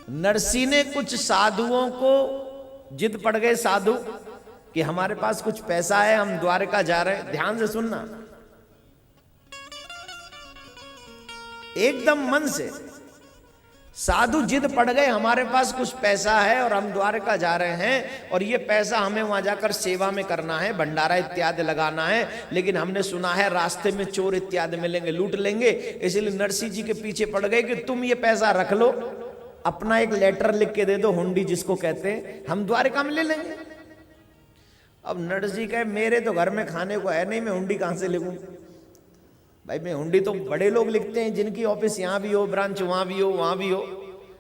नरसी ने कुछ साधुओं को, जिद पड़ गए साधु कि हमारे पास कुछ पैसा है, हम द्वारका जा रहे हैं। ध्यान से सुनना, एकदम मन से। साधु जिद पड़ गए, हमारे पास कुछ पैसा है और हम द्वारका जा रहे हैं, और ये पैसा हमें वहां जाकर सेवा में करना है, भंडारा इत्यादि लगाना है, लेकिन हमने सुना है रास्ते में चोर इत्यादि मिलेंगे, लूट लेंगे। इसलिए नरसिंह जी के पीछे पड़ गए कि तुम ये पैसा रख लो, अपना एक लेटर लिख के दे दो, हुंडी जिसको कहते हैं, हम द्वारका में ले लेंगे। अब नरसिंह कहे मेरे तो घर में खाने को है नहीं, मैं हुंडी कहां से लिखूं भाई। मैं हुंडी तो बड़े लोग लिखते हैं, जिनकी ऑफिस यहाँ भी हो, ब्रांच वहां भी हो, वहां भी हो।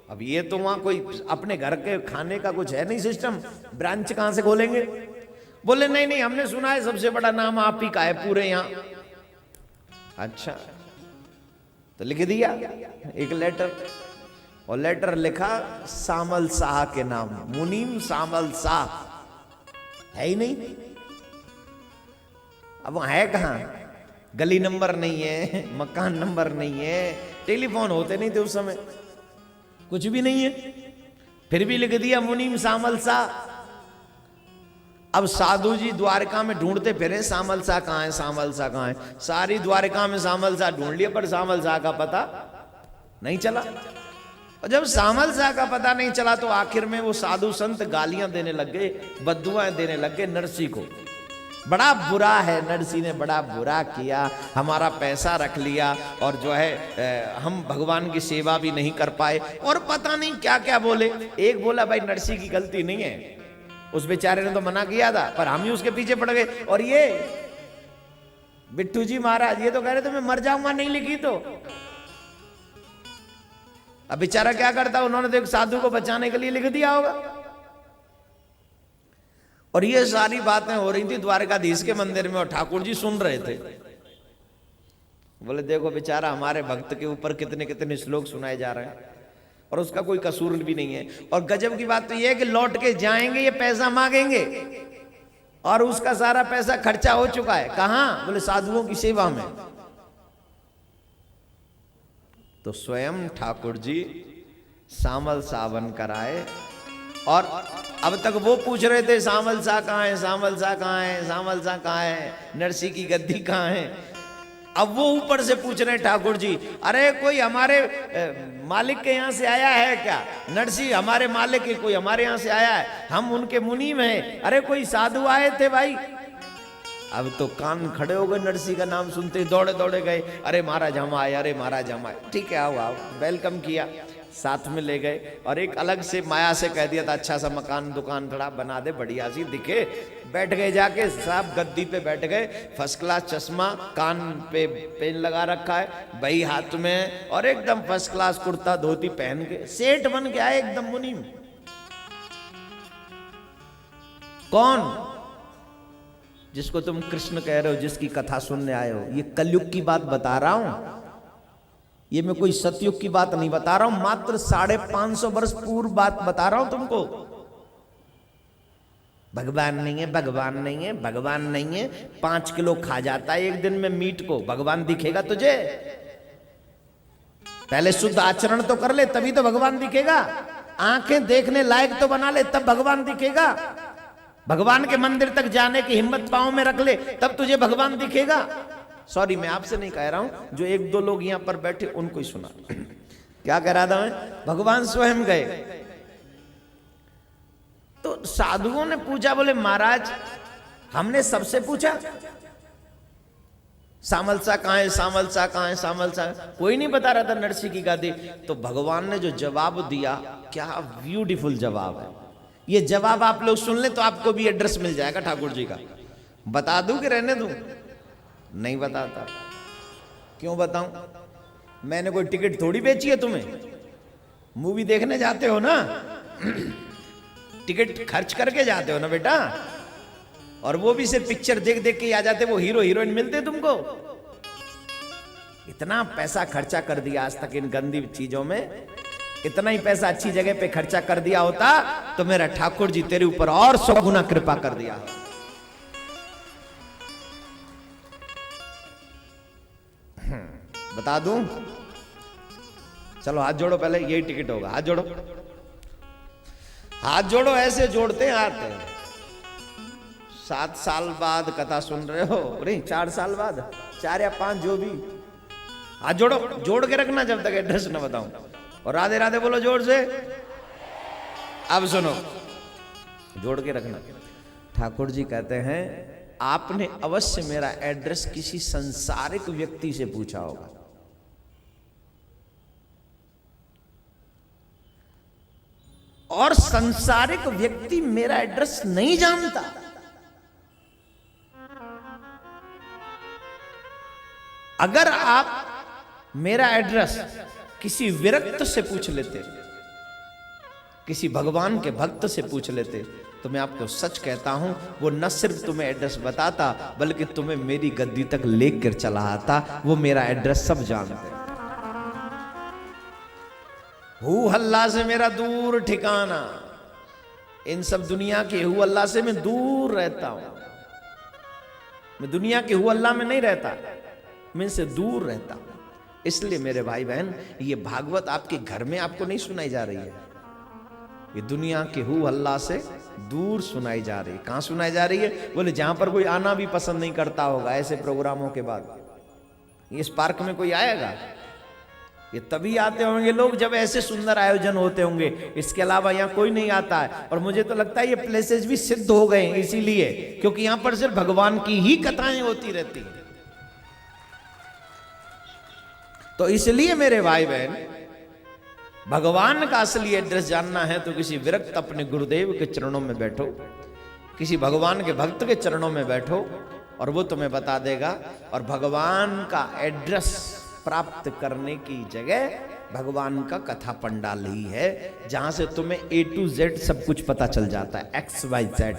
अब ये तो वहां कोई अपने घर के खाने का कुछ है नहीं सिस्टम, ब्रांच कहां से खोलेंगे। बोले नहीं नहीं, हमने सुना है सबसे बड़ा नाम आप ही का है पूरे यहाँ। अच्छा, तो लिख दिया एक लेटर, और लेटर लिखा सामल शाह के नाम, मुनीम सामल शाह। है ही नहीं, अब है कहां, गली नंबर नहीं है, मकान नंबर नहीं है, टेलीफोन होते नहीं थे उस समय, कुछ भी नहीं है, फिर भी लिख दिया मुनीम सामल शाह। अब साधु जी द्वारका में ढूंढते फिरे, सामल शाह कहां है, सामल शाह कहां है। सारी द्वारका में सामल शाह ढूंढ लिया, पर सामल शाह का पता नहीं चला। और जब सामल शाह का पता नहीं चला तो आखिर में वो साधु संत गालियां देने लग गए, बद्दुआएं देने लग गए नरसिंह को। बड़ा बुरा है, नरसिंह ने बड़ा बुरा किया, हमारा पैसा रख लिया, और जो है हम भगवान की सेवा भी नहीं कर पाए, और पता नहीं क्या क्या बोले। एक बोला भाई नरसिंह की गलती नहीं है, उस बेचारे ने तो मना किया था, पर हम ही उसके पीछे पड़ गए। और ये बिट्टू जी महाराज ये तो कह रहे थे मैं मर जाऊंगा नहीं लिखी तो। अब बेचारा क्या करता, उन्होंने तो एक साधु को बचाने के लिए लिख दिया होगा। और ये सारी बातें हो रही थी द्वारकाधीश के मंदिर में, और ठाकुर जी सुन रहे थे। बोले देखो बेचारा हमारे भक्त के ऊपर कितने कितने श्लोक सुनाए जा रहे हैं, और उसका कोई कसूर भी नहीं है। और गजब की बात तो ये है कि लौट के जाएंगे, ये पैसा मांगेंगे, और उसका सारा पैसा खर्चा हो चुका है। कहां, बोले साधुओं की सेवा में। तो स्वयं ठाकुर जी सामल शाह बनकर आए, और अब तक वो पूछ रहे थे सामल शाह कहां है, सामल शाह कहां है, सामल शाह कहां है, नरसिंह की गद्दी कहां है। अब वो ऊपर से पूछ रहे ठाकुर जी, अरे कोई हमारे मालिक के यहां से आया है क्या, नरसिंह हमारे मालिक के कोई हमारे यहां से आया है, हम उनके मुनीम हैं, अरे कोई साधु आए थे भाई। अब तो कान खड़े हो गए, नरसिंह का नाम सुनते दौड़े दौड़े गए, अरे महाराज हम आए, अरे महाराज हम आए। ठीक है आओ आओ, वेलकम किया, साथ में ले गए, और एक अलग से माया से कह दिया था अच्छा सा मकान दुकान थोड़ा बना दे, बढ़िया सी दिखे। बैठ गए जाके, साहब गद्दी पे बैठ गए, फर्स्ट क्लास चश्मा, कान पे पेन लगा रखा है, बही हाथ में, और एकदम फर्स्ट क्लास कुर्ता धोती पहन के सेठ बन के आए, एकदम मुनीम। कौन, जिसको तुम कृष्ण कह रहे हो, जिसकी कथा सुनने आए हो। ये कलयुग की बात बता रहा हूं, ये मैं कोई सतयुग की बात नहीं बता रहा हूं, मात्र 550 वर्ष पूर्व बात बता रहा हूं तुमको। भगवान नहीं है, भगवान नहीं है, भगवान नहीं है। 5 किलो खा जाता है एक दिन में मीट को, भगवान दिखेगा तुझे? पहले शुद्ध आचरण तो कर ले, तभी तो भगवान दिखेगा। आंखें देखने लायक तो बना ले, तब भगवान दिखेगा। भगवान के मंदिर तक जाने की हिम्मत पांव में रख ले, तब तुझे भगवान दिखेगा। सॉरी, मैं आपसे नहीं कह रहा हूं, जो 1-2 लोग यहां पर बैठे उनको ही सुना। क्या कह रहा था मैं, भगवान स्वयं गए। तो साधुओं ने पूछा, बोले महाराज हमने सबसे पूछा सामल शाह कहां है, सामल शाह कहां है, सामल शाह, कोई नहीं बता रहा था नरसिंह की गादी। तो भगवान ने जो जवाब दिया, क्या ब्यूटीफुल जवाब है। ये जवाब आप लोग सुन ले तो आपको भी एड्रेस मिल जाएगा ठाकुर जी का। बता दूं कि रहने दूं? नहीं बताता। क्यों बताऊं? मैंने कोई टिकट थोड़ी बेची है तुम्हें, मूवी देखने जाते हो ना, टिकट खर्च करके जाते हो ना बेटा, और वो भी सिर्फ पिक्चर देख देख के आ जाते, वो हीरो हीरोइन मिलते तुमको। इतना पैसा खर्चा कर दिया आज तक इन गंदी चीजों में, इतना ही पैसा अच्छी जगह पे खर्चा कर दिया होता तो मेरा ठाकुर जी तेरे ऊपर और 100 गुना कृपा कर दिया। बता दूं? चलो हाथ जोड़ो, पहले यही टिकट होगा, हाथ जोड़ो। हाथ जोड़ो, ऐसे जोड़ते हैं हाथ। 7 साल बाद कथा सुन रहे हो, नहीं 4 साल बाद, 4 या 5 जो भी, हाथ जोड़ो, जोड़ के रखना जब तक एड्रेस न बताऊं। और राधे राधे बोलो जोर से। अब सुनो, जोड़ के रखना। ठाकुर जी कहते हैं आपने अवश्य मेरा एड्रेस किसी संसारिक व्यक्ति से पूछा होगा, और संसारिक व्यक्ति मेरा एड्रेस नहीं जानता। अगर आप मेरा एड्रेस किसी विरक्त से पूछ लेते, किसी भगवान के भक्त से पूछ लेते, तो मैं आपको सच कहता हूं वो न सिर्फ तुम्हें एड्रेस बताता बल्कि तुम्हें मेरी गद्दी तक लेकर चला आता। वो मेरा एड्रेस सब जानते। हू हल्ला से मेरा दूर ठिकाना, इन सब दुनिया के हू हल्ला से मैं दूर रहता हूं। मैं दुनिया के हू हल्ला में नहीं रहता, मैं इनसे दूर रहता हूं। इसलिए मेरे भाई बहन, ये भागवत आपके घर में आपको नहीं सुनाई जा रही है, ये दुनिया के हू हल्ला से दूर सुनाई जा रही है। कहां सुनाई जा रही है? बोले जहां पर कोई आना भी पसंद नहीं करता होगा ऐसे प्रोग्रामों के बाद। इस पार्क में कोई आएगा? ये तभी आते होंगे लोग जब ऐसे सुंदर आयोजन होते होंगे, इसके अलावा यहाँ कोई नहीं आता है। और मुझे तो लगता है ये प्लेसेस भी सिद्ध हो गए इसीलिए, क्योंकि यहाँ पर सिर्फ भगवान की ही कथाएं होती रहती हैं। तो इसलिए मेरे भाई बहन, भगवान का असली एड्रेस जानना है तो किसी विरक्त अपने गुरुदेव के चरणों में बैठो, किसी भगवान के भक्त के चरणों में बैठो और वो तुम्हें बता देगा। और भगवान का एड्रेस प्राप्त करने की जगह भगवान का कथा पंडाल ही है, जहां से तुम्हें A to Z सब कुछ पता चल जाता है, XYZ।